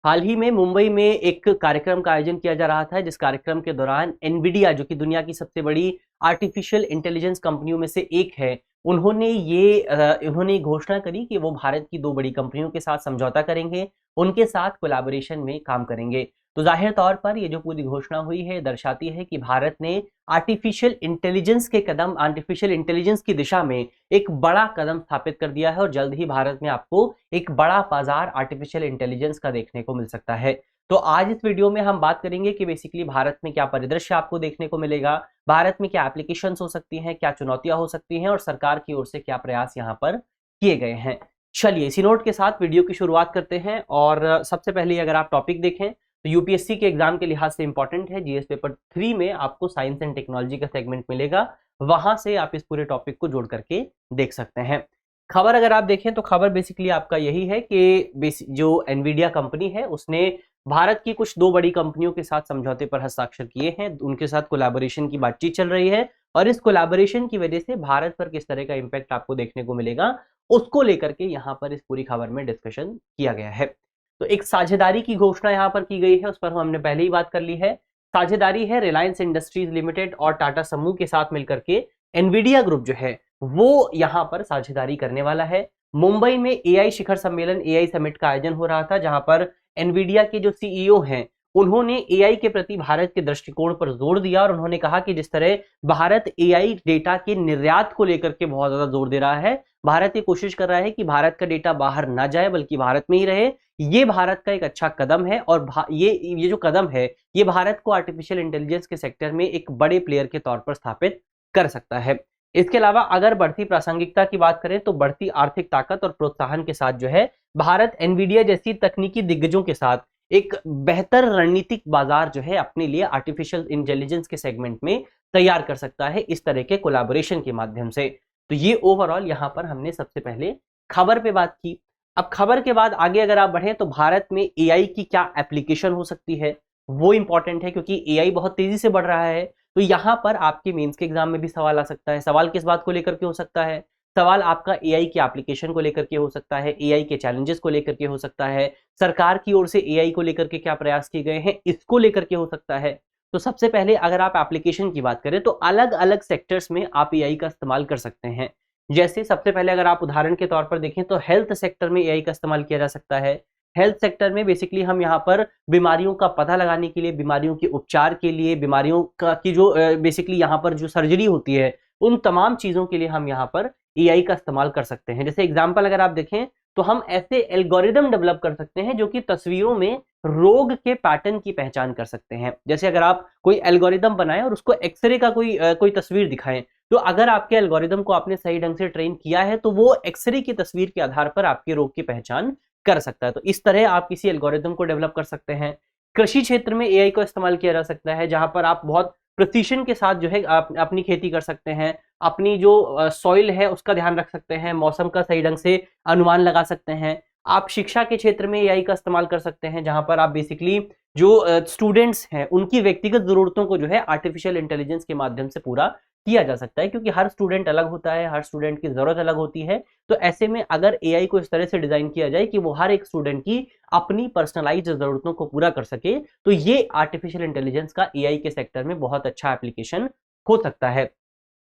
हाल ही में मुंबई में एक कार्यक्रम का आयोजन किया जा रहा था, जिस कार्यक्रम के दौरान एनवीडिया, जो कि दुनिया की सबसे बड़ी आर्टिफिशियल इंटेलिजेंस कंपनियों में से एक है, उन्होंने घोषणा करी कि वो भारत की दो बड़ी कंपनियों के साथ समझौता करेंगे, उनके साथ कोलैबोरेशन में काम करेंगे। तो जाहिर तौर पर ये जो पूरी घोषणा हुई है, दर्शाती है कि भारत ने आर्टिफिशियल इंटेलिजेंस की दिशा में एक बड़ा कदम स्थापित कर दिया है और जल्द ही भारत में आपको एक बड़ा बाजार आर्टिफिशियल इंटेलिजेंस का देखने को मिल सकता है। तो आज इस वीडियो में हम बात करेंगे कि बेसिकली भारत में क्या परिदृश्य आपको देखने को मिलेगा, भारत में क्या एप्लीकेशंस हो सकती हैं, क्या चुनौतियां हो सकती हैं और सरकार की ओर से क्या प्रयास यहाँ पर किए गए हैं। चलिए इसी नोट के साथ वीडियो की शुरुआत करते हैं। और सबसे पहले अगर आप टॉपिक देखें तो यूपीएससी के एग्जाम के लिहाज से इंपॉर्टेंट है। जीएस पेपर 3 में आपको साइंस एंड टेक्नोलॉजी का सेगमेंट मिलेगा, वहां से आप इस पूरे टॉपिक को जोड़ करके देख सकते हैं। खबर अगर आप देखें तो खबर बेसिकली आपका यही है कि जो एनवीडिया कंपनी है उसने भारत की कुछ दो बड़ी कंपनियों के साथ समझौते पर हस्ताक्षर किए हैं, उनके साथ कोलैबोरेशन की बातचीत चल रही है और इस कोलैबोरेशन की वजह से भारत पर किस तरह का इंपैक्ट आपको देखने को मिलेगा उसको लेकर के यहाँ पर इस पूरी खबर में डिस्कशन किया गया है। तो एक साझेदारी की घोषणा यहाँ पर की गई है, उस पर हमने पहले ही बात कर ली है। साझेदारी है रिलायंस इंडस्ट्रीज लिमिटेड और टाटा समूह के साथ मिलकर के एनवीडिया ग्रुप जो है वो यहाँ पर साझेदारी करने वाला है। मुंबई में एआई शिखर सम्मेलन एआई समिट का आयोजन हो रहा था, जहां पर एनवीडिया के जो सीईओ हैं उन्होंने एआई के प्रति भारत के दृष्टिकोण पर जोर दिया और उन्होंने कहा कि जिस तरह भारत एआई डेटा के निर्यात को लेकर के बहुत ज्यादा जोर दे रहा है, भारत ये कोशिश कर रहा है कि भारत का डेटा बाहर ना जाए बल्कि भारत में ही रहे। ये भारत का एक अच्छा कदम है और ये जो कदम है ये भारत को आर्टिफिशियल इंटेलिजेंस के सेक्टर में एक बड़े प्लेयर के तौर पर स्थापित कर सकता है। इसके अलावा अगर बढ़ती प्रासंगिकता की बात करें तो बढ़ती आर्थिक ताकत और प्रोत्साहन के साथ जो है भारत एनवीडिया जैसी तकनीकी दिग्गजों के साथ एक बेहतर रणनीतिक बाजार जो है अपने लिए आर्टिफिशियल इंटेलिजेंस के सेगमेंट में तैयार कर सकता है इस तरह के कोलैबोरेशन के माध्यम से। तो ये ओवरऑल यहां पर हमने सबसे पहले खबर पे बात की। अब खबर के बाद आगे अगर आप बढ़ें तो भारत में एआई की क्या एप्लीकेशन हो सकती है वो इंपॉर्टेंट है, क्योंकि एआई बहुत तेजी से बढ़ रहा है। तो यहां पर आपके मेंस के एग्जाम में भी सवाल आ सकता है। सवाल किस बात को लेकर के हो सकता है? सवाल आपका एआई की एप्लीकेशन को लेकर के हो सकता है, एआई के चैलेंजेस को लेकर के हो सकता है, सरकार की ओर से एआई को लेकर के क्या प्रयास किए गए हैं इसको लेकर के हो सकता है। तो सबसे पहले अगर आप एप्लीकेशन की बात करें तो अलग अलग सेक्टर्स में आप एआई का इस्तेमाल कर सकते हैं। जैसे सबसे पहले अगर आप उदाहरण के तौर पर देखें तो हेल्थ सेक्टर में एआई का इस्तेमाल किया जा सकता है। हेल्थ सेक्टर में बेसिकली हम यहाँ पर बीमारियों का पता लगाने के लिए, बीमारियों के उपचार के लिए, बीमारियों का की जो बेसिकली यहाँ पर जो सर्जरी होती है उन तमाम चीजों के लिए हम यहाँ पर एआई का इस्तेमाल कर सकते हैं। जैसे एग्जाम्पल अगर आप देखें तो हम ऐसे एल्गोरिदम डेवलप कर सकते हैं जो कि तस्वीरों में रोग के पैटर्न की पहचान कर सकते हैं। जैसे अगर आप कोई एल्गोरिदम बनाएं और उसको एक्सरे का कोई तस्वीर दिखाएं, तो अगर आपके एल्गोरिदम को आपने सही ढंग से ट्रेन किया है तो वो एक्सरे की तस्वीर के आधार पर आपके रोग की पहचान कर सकता है। तो इस तरह आप किसी एल्गोरिदम को डेवलप कर सकते हैं। कृषि क्षेत्र में एआई का इस्तेमाल किया जा सकता है, जहां पर आप बहुत प्रिसिशन के साथ जो है आप अपनी खेती कर सकते हैं, अपनी जो सॉइल है उसका ध्यान रख सकते हैं, मौसम का सही ढंग से अनुमान लगा सकते हैं। आप शिक्षा के क्षेत्र में एआई का इस्तेमाल कर सकते हैं, जहां पर आप बेसिकली जो स्टूडेंट्स हैं उनकी व्यक्तिगत जरूरतों को जो है आर्टिफिशियल इंटेलिजेंस के माध्यम से पूरा किया जा सकता है, क्योंकि हर स्टूडेंट अलग होता है, हर स्टूडेंट की जरूरत अलग होती है। तो ऐसे में अगर एआई को इस तरह से डिजाइन किया जाए कि वो हर एक स्टूडेंट की अपनी पर्सनलाइज्ड जरूरतों को पूरा कर सके, तो ये आर्टिफिशियल इंटेलिजेंस का एआई के सेक्टर में बहुत अच्छा एप्लीकेशन हो सकता है।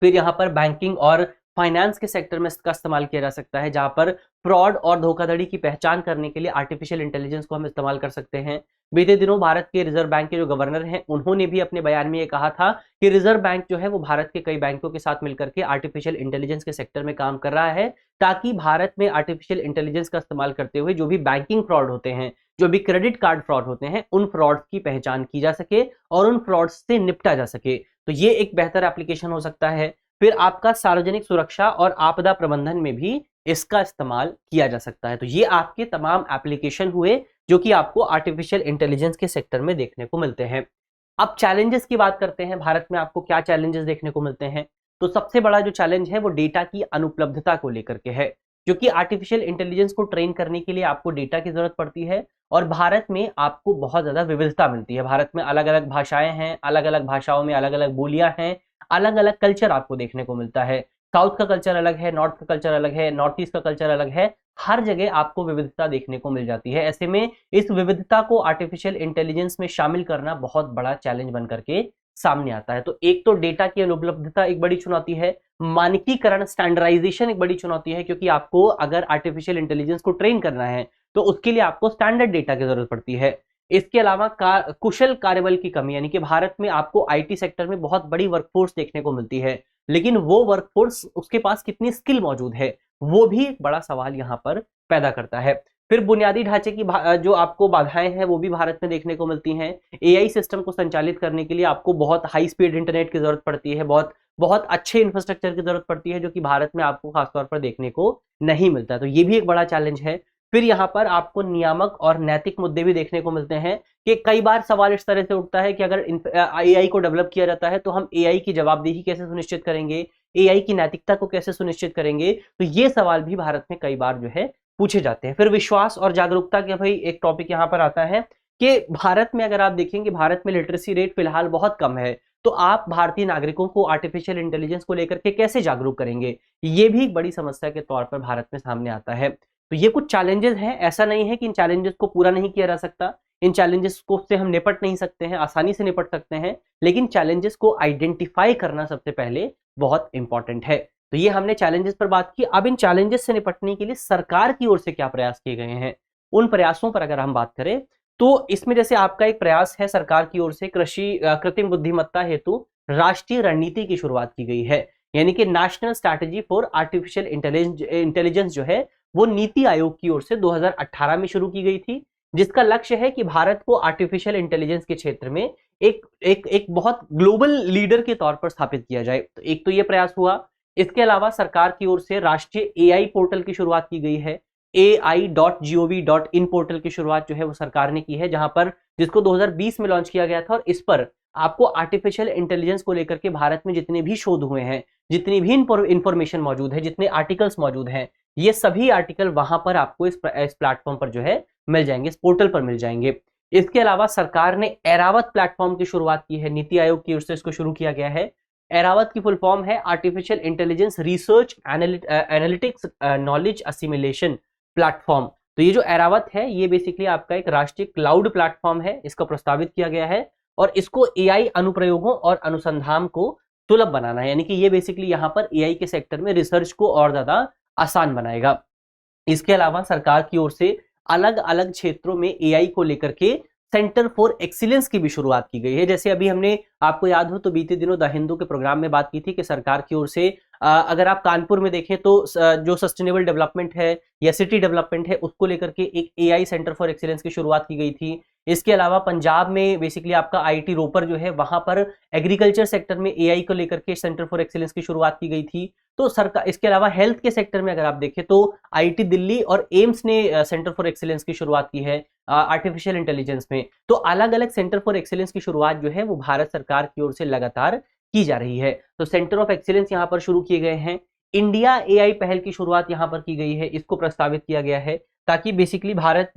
फिर यहाँ पर बैंकिंग और फाइनेंस के सेक्टर में इसका इस्तेमाल किया जा सकता है, जहां पर फ्रॉड और धोखाधड़ी की पहचान करने के लिए आर्टिफिशियल इंटेलिजेंस को हम इस्तेमाल कर सकते हैं। बीते दिनों भारत के रिजर्व बैंक के जो गवर्नर हैं उन्होंने भी अपने बयान में ये कहा था कि रिजर्व बैंक जो है वो भारत के कई बैंकों के साथ मिलकर के आर्टिफिशियल इंटेलिजेंस के सेक्टर में काम कर रहा है, ताकि भारत में आर्टिफिशियल इंटेलिजेंस का इस्तेमाल करते हुए जो भी बैंकिंग फ्रॉड होते हैं, जो भी क्रेडिट कार्ड फ्रॉड होते हैं, उन फ्रॉड की पहचान की जा सके और उन फ्रॉड से निपटा जा सके। तो ये एक बेहतर एप्लीकेशन हो सकता है। फिर आपका सार्वजनिक सुरक्षा और आपदा प्रबंधन में भी इसका इस्तेमाल किया जा सकता है। तो ये आपके तमाम एप्लीकेशन हुए जो कि आपको आर्टिफिशियल इंटेलिजेंस के सेक्टर में देखने को मिलते हैं। अब चैलेंजेस की बात करते हैं, भारत में आपको क्या चैलेंजेस देखने को मिलते हैं। तो सबसे बड़ा जो चैलेंज है वो डेटा की अनुपलब्धता को लेकर के है, क्योंकि आर्टिफिशियल इंटेलिजेंस को ट्रेन करने के लिए आपको डेटा की जरूरत पड़ती है और भारत में आपको बहुत ज्यादा विविधता मिलती है। भारत में अलग अलग भाषाएं हैं, अलग अलग भाषाओं में अलग अलग बोलियां हैं, अलग अलग कल्चर आपको देखने को मिलता है। साउथ का कल्चर अलग है, नॉर्थ का कल्चर अलग है, नॉर्थ ईस्ट का कल्चर अलग है, हर जगह आपको विविधता देखने को मिल जाती है। ऐसे में इस विविधता को आर्टिफिशियल इंटेलिजेंस में शामिल करना बहुत बड़ा चैलेंज बन करके सामने आता है। तो एक तो डेटा की अनुपलब्धता एक बड़ी चुनौती है, मानकीकरण स्टैंडर्डाइजेशन एक बड़ी चुनौती है, क्योंकि आपको अगर आर्टिफिशियल इंटेलिजेंस को ट्रेन करना है तो उसके लिए आपको स्टैंडर्ड डेटा की जरूरत पड़ती है। इसके अलावा कुशल कार्यबल की कमी, यानी कि भारत में आपको आईटी सेक्टर में बहुत बड़ी वर्कफोर्स देखने को मिलती है, लेकिन वो वर्कफोर्स उसके पास कितनी स्किल मौजूद है वो भी एक बड़ा सवाल यहाँ पर पैदा करता है। फिर बुनियादी ढांचे की जो आपको बाधाएं हैं वो भी भारत में देखने को मिलती हैं। एआई सिस्टम को संचालित करने के लिए आपको बहुत हाई स्पीड इंटरनेट की जरूरत पड़ती है, बहुत बहुत अच्छे इंफ्रास्ट्रक्चर की जरूरत पड़ती है, जो कि भारत में आपको खासतौर पर देखने को नहीं मिलता। तो ये भी एक बड़ा चैलेंज है। फिर यहाँ पर आपको नियामक और नैतिक मुद्दे भी देखने को मिलते हैं कि कई बार सवाल इस तरह से उठता है कि अगर एआई को डेवलप किया जाता है तो हम एआई की जवाबदेही कैसे सुनिश्चित करेंगे, एआई की नैतिकता को कैसे सुनिश्चित करेंगे। तो ये सवाल भी भारत में कई बार जो है पूछे जाते हैं। फिर विश्वास और जागरूकता का भाई एक टॉपिक यहाँ पर आता है कि भारत में अगर आप देखेंगे, भारत में लिटरेसी रेट फिलहाल बहुत कम है, तो आप भारतीय नागरिकों को आर्टिफिशियल इंटेलिजेंस को लेकर के कैसे जागरूक करेंगे, ये भी एक बड़ी समस्या के तौर पर भारत में सामने आता है। तो ये कुछ चैलेंजेस हैं, ऐसा नहीं है कि इन चैलेंजेस को पूरा नहीं किया जा सकता, इन चैलेंजेस को से हम निपट नहीं सकते हैं, आसानी से निपट सकते हैं, लेकिन चैलेंजेस को आइडेंटिफाई करना सबसे पहले बहुत इंपॉर्टेंट है। तो ये हमने चैलेंजेस पर बात की। अब इन चैलेंजेस से निपटने के लिए सरकार की ओर से क्या प्रयास किए गए हैं, उन प्रयासों पर अगर हम बात करें तो इसमें जैसे आपका एक प्रयास है सरकार की ओर से कृत्रिम बुद्धिमत्ता हेतु राष्ट्रीय रणनीति की शुरुआत की गई है, यानी कि national strategy for artificial intelligence जो है वो नीति आयोग की ओर से 2018 में शुरू की गई थी, जिसका लक्ष्य है कि भारत को आर्टिफिशियल इंटेलिजेंस के क्षेत्र में एक बहुत ग्लोबल लीडर के तौर पर स्थापित किया जाए। तो एक तो ये प्रयास हुआ। इसके अलावा सरकार की ओर से राष्ट्रीय एआई पोर्टल की शुरुआत की गई है। ai.gov.in पोर्टल की शुरुआत जो है वो सरकार ने की है, जहां पर जिसको 2020 में लॉन्च किया गया था, और इस पर आपको आर्टिफिशियल इंटेलिजेंस को लेकर के भारत में जितने भी शोध हुए हैं, जितनी भी इंफॉर्मेशन मौजूद है, जितने आर्टिकल्स मौजूद हैं, ये सभी आर्टिकल वहां पर आपको इस प्लेटफॉर्म पर जो है मिल जाएंगे, इस पोर्टल पर मिल जाएंगे। इसके अलावा सरकार ने एरावत प्लेटफॉर्म की शुरुआत की है, नीति आयोग की ओर से इसको शुरू किया गया है। एरावत की फुल फॉर्म है artificial intelligence research analytics knowledge assimilation platform. तो ये जो एरावत है ये बेसिकली आपका एक राष्ट्रीय क्लाउड प्लेटफॉर्म है, इसको प्रस्तावित किया गया है, और इसको एआई अनुप्रयोगों और अनुसंधान को सुलभ बनाना है, यानी कि ये बेसिकली यहाँ पर एआई के सेक्टर में रिसर्च को और ज्यादा आसान बनाएगा। इसके अलावा सरकार की ओर से अलग अलग क्षेत्रों में एआई को लेकर के सेंटर फॉर एक्सीलेंस की भी शुरुआत की गई है। जैसे अभी हमने, आपको याद हो तो बीते दिनों द हिंदू के प्रोग्राम में बात की थी कि सरकार की ओर से अगर आप कानपुर में देखें तो जो सस्टेनेबल डेवलपमेंट है या सिटी डेवलपमेंट है उसको लेकर के एक एआई सेंटर फॉर एक्सीलेंस की शुरुआत की गई थी। इसके अलावा पंजाब में बेसिकली आपका आईटी रोपर जो है वहां पर एग्रीकल्चर सेक्टर में एआई को लेकर के सेंटर फॉर एक्सीलेंस की शुरुआत की गई थी। तो सरकार, इसके अलावा हेल्थ के सेक्टर में अगर आप देखें तो आईटी दिल्ली और एम्स ने सेंटर फॉर एक्सीलेंस की शुरुआत की है आर्टिफिशियल इंटेलिजेंस में। तो अलग अलग सेंटर फॉर एक्सीलेंस की शुरुआत जो है वो भारत सरकार की ओर से लगातार की जा रही है। तो सेंटर ऑफ एक्सीलेंस यहाँ पर शुरू किए गए हैं। इंडिया एआई पहल की शुरुआत यहाँ पर की गई है, इसको प्रस्तावित किया गया है ताकि बेसिकली भारत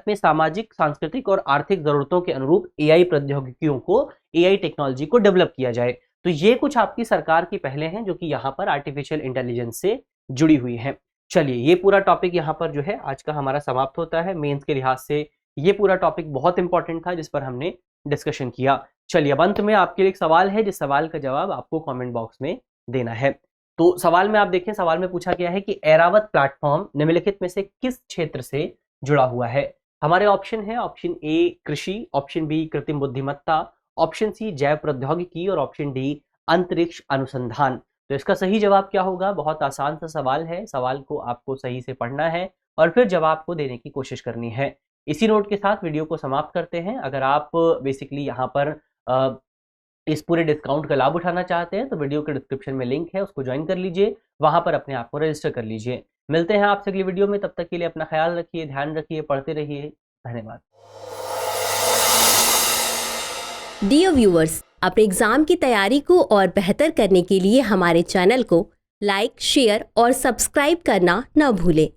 में सामाजिक, सांस्कृतिक और आर्थिक जरूरतों के अनुरूप एआई प्रौद्योगिकियों को, एआई टेक्नोलॉजी को डेवलप किया जाए। तो ये कुछ आपकी सरकार की पहलें हैं जो कि यहाँ पर आर्टिफिशियल इंटेलिजेंस से जुड़ी हुई हैं। चलिए, ये पूरा टॉपिक यहाँ पर जो है आज का हमारा समाप्त होता है। मेंस के लिहाज से ये पूरा टॉपिक बहुत इंपॉर्टेंट था जिस पर हमने डिस्कशन किया। चलिए, अब अंत में आपके लिए एक सवाल है, जिस सवाल का जवाब आपको कमेंट बॉक्स में देना है। तो सवाल में आप देखें, सवाल में पूछा गया है कि एरावत प्लेटफॉर्म निम्नलिखित में से किस क्षेत्र से जुड़ा हुआ है। हमारे ऑप्शन है, ऑप्शन ए कृषि, ऑप्शन बी कृत्रिम बुद्धिमत्ता, ऑप्शन सी जैव प्रौद्योगिकी और ऑप्शन डी अंतरिक्ष अनुसंधान। तो इसका सही जवाब क्या होगा? बहुत आसान सा सवाल है, सवाल को आपको सही से पढ़ना है और फिर जवाब को देने की कोशिश करनी है। इसी नोट के साथ वीडियो को समाप्त करते हैं। अगर आप बेसिकली यहाँ पर इस पूरे डिस्काउंट का लाभ उठाना चाहते हैं तो वीडियो के डिस्क्रिप्शन में लिंक है, उसको ज्वाइन कर लीजिए, वहां पर अपने आप को रजिस्टर कर लीजिए। मिलते हैं आपसे अगली वीडियो में, तब तक के लिए अपना ख्याल रखिए, ध्यान रखिए, पढ़ते रहिए। धन्यवाद। डियर व्यूअर्स, अपने एग्जाम की तैयारी को और बेहतर करने के लिए हमारे चैनल को लाइक, शेयर और सब्सक्राइब करना न भूलें।